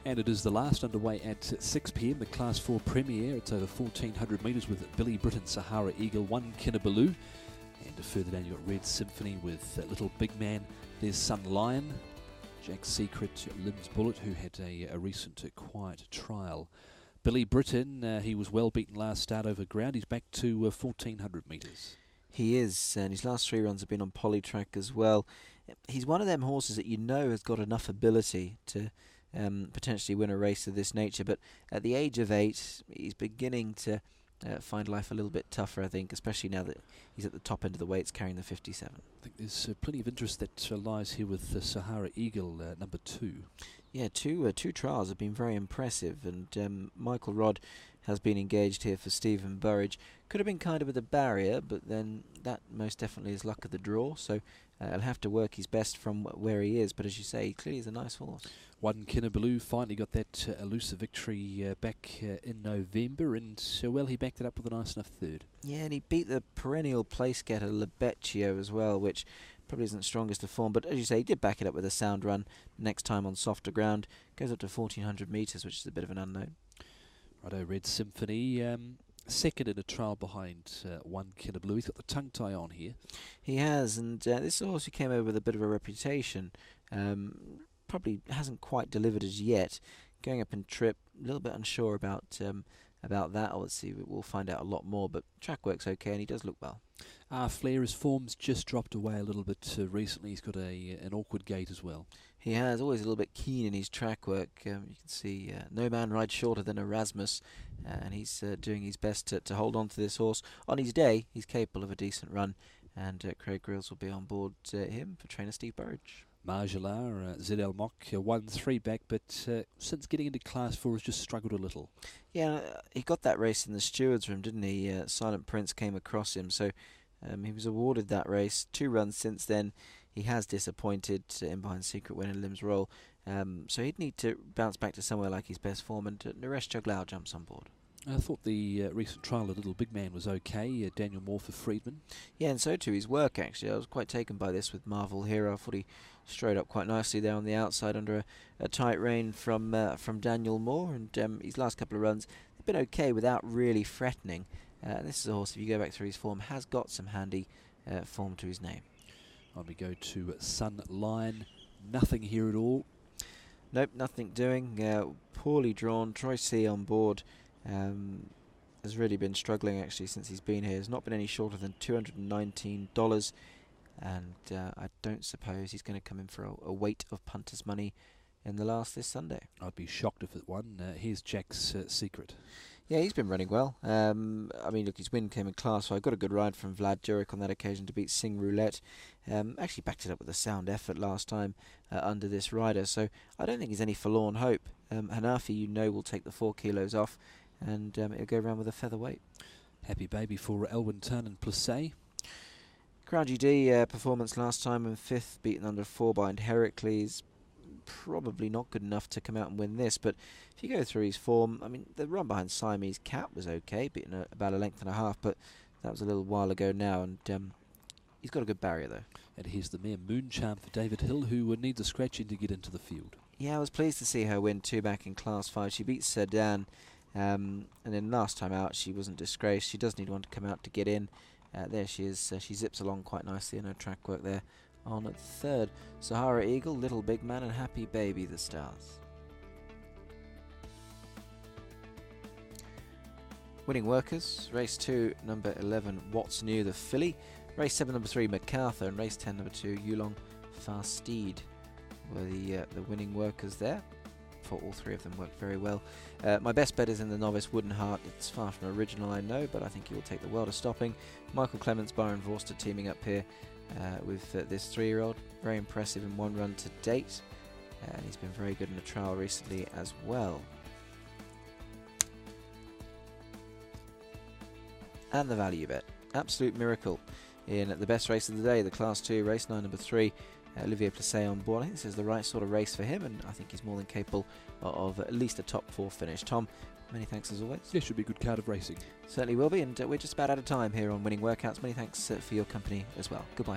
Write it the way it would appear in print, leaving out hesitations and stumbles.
And it is the last underway at 6 p.m, the Class 4 Premier. It's over 1,400 metres with Billy Britain, Sahara Eagle, 1 Kinabalu. And further down you've got Red Symphony with Little Big Man. There's Sun Lion, Jack Secret, Lim's Bullet, who had a recent quiet trial. Billy Britain, he was well beaten last start over ground. He's back to 1,400 metres. He is, and his last 3 runs have been on poly-track as well. He's one of them horses that you know has got enough ability to potentially win a race of this nature, but at the age of 8, he's beginning to find life a little bit tougher, I think, especially now that he's at the top end of the weights, carrying the 57. I think there's plenty of interest that lies here with Sahara Eagle, number 2. Yeah, two trials have been very impressive, and Michael Rodd has been engaged here for Stephen Burridge. Could have been kind of at the barrier, but then that most definitely is luck of the draw, so he'll have to work his best from where he is, but as you say, he clearly is a nice horse. 1 Kinabalu finally got that elusive victory back in November, and well, he backed it up with a nice enough third. Yeah, and he beat the perennial place getter Lebecchio as well, which probably isn't strongest of form, but as you say, he did back it up with a sound run next time on softer ground. Goes up to 1,400 metres, which is a bit of an unknown. Righto, Red Symphony, second in a trial behind 1 Kinabalu. He's got the tongue tie on here. He has, and this horse who came over with a bit of a reputation, probably hasn't quite delivered as yet. Going up in trip, a little bit unsure about that. Obviously, we'll find out a lot more, but track work's okay, and he does look well. Flair, his form's just dropped away a little bit recently. He's got an awkward gait as well. He has, always a little bit keen in his track work. You can see no man rides shorter than Erasmus, and he's doing his best to hold on to this horse. On his day, he's capable of a decent run, and Craig Grills will be on board him for trainer Steve Burridge. Marjalar, ZL Mock, 1-3 back, but since getting into Class 4 has just struggled a little. Yeah, he got that race in the steward's room, didn't he? Silent Prince came across him, so he was awarded that race. 2 runs since then. He has disappointed in behind Secret Winner Lim's Roll, so he'd need to bounce back to somewhere like his best form, and Naresh Juglau jumps on board. I thought the recent trial of Little Big Man was okay. Daniel Moore for Friedman. Yeah, and so too his work, actually. I was quite taken by this with Marvel Hero. I thought he strode up quite nicely there on the outside under a tight rein from Daniel Moore, and his last couple of runs have been okay without really threatening. This is a horse, if you go back through his form, has got some handy form to his name. On we go to Sun Lion. Nothing here at all. Nope, nothing doing. Poorly drawn. Troy C on board. Has really been struggling actually since he's been here. Has not been any shorter than $219, and I don't suppose he's going to come in for a weight of punters' money in the last this Sunday. I'd be shocked if it won. Here's Jack's Secret. Yeah, he's been running well. I mean, look, his win came in Class 5. Got a good ride from Vlad Jurek on that occasion to beat Sing Roulette. Actually backed it up with a sound effort last time under this rider, so I don't think there's any forlorn hope. Hanafi, you know, will take the 4 kilos off, and it'll go around with a featherweight. Happy baby for Elwyn Tan and Plessé. Crown GD performance last time in 5th, beaten under 4 behind Heracles. Probably not good enough to come out and win this, but if you go through his form, I mean, the run behind Siamese Cat was okay, beaten about a length and a half, but that was a little while ago now, and he's got a good barrier though. And here's the mare Mooncharm for David Hill, who needs a scratching to get into the field. Yeah, I was pleased to see her win 2 back in Class 5. She beat Sedan, and then last time out she wasn't disgraced. She does need one to come out to get in. There she is. She zips along quite nicely in her track work there. On at 3rd, Sahara Eagle, Little Big Man, and Happy Baby, the stars. Winning Workers, race 2, number 11, What's New, the filly. Race 7, number 3, MacArthur, and race 10, number 2, Yulong Farsteed were the winning workers there. For all 3 of them worked very well. My best bet is in the novice Wooden Heart. It's far from original, I know, but I think he will take the world of stopping. Michael Clements, Byron Vorster teaming up here with this 3-year-old. Very impressive in 1 run to date, and he's been very good in the trial recently as well. And the value bet, Absolute Miracle, in the best race of the day, the Class 2 race 9, number 3. Olivier Plessé on board. I think this is the right sort of race for him, and I think he's more than capable of at least a top 4 finish. Tom, many thanks as always. This should be a good card of racing. Certainly will be, and we're just about out of time here on Winning Workouts. Many thanks for your company as well. Goodbye.